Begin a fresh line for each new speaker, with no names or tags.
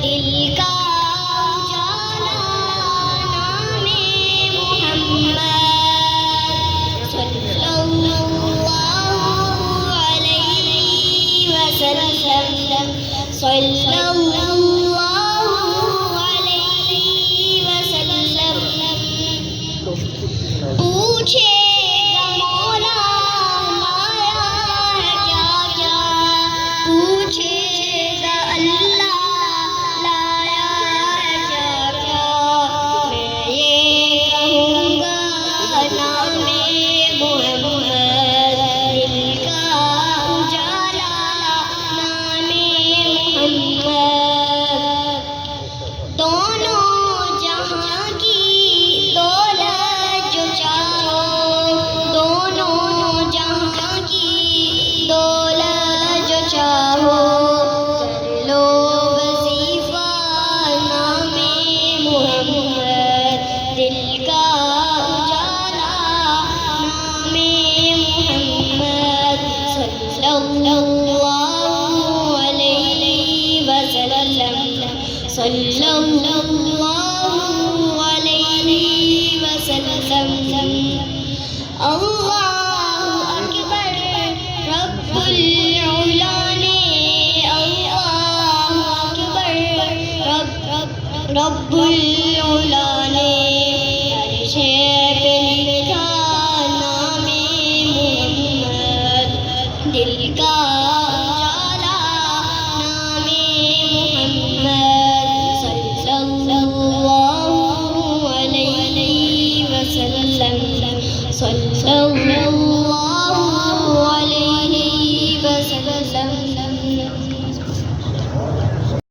دل کا اجالا نام محمد صلی اللہ علیہ وسلم صلی اللہ علیہ وسلم پوچھے گا مولا لایا ہے کیا کیا پوچھے گا اللہ لایا ہے کیا کیا میں یہ کہوں گا نام محمد دل کا اجالا نام محمد دونوں جہاں کی دولت جو چاہو دونوں جہاں کی دولت جو چاہو کر لو وظیفہ نام محمد دل کا اجالا نام محمد صلی اللہ علیہ وسلم صلی اللہ علیہ وسلم اللہ اکبر رب العلا نے اللہ اکبر رب العلا نے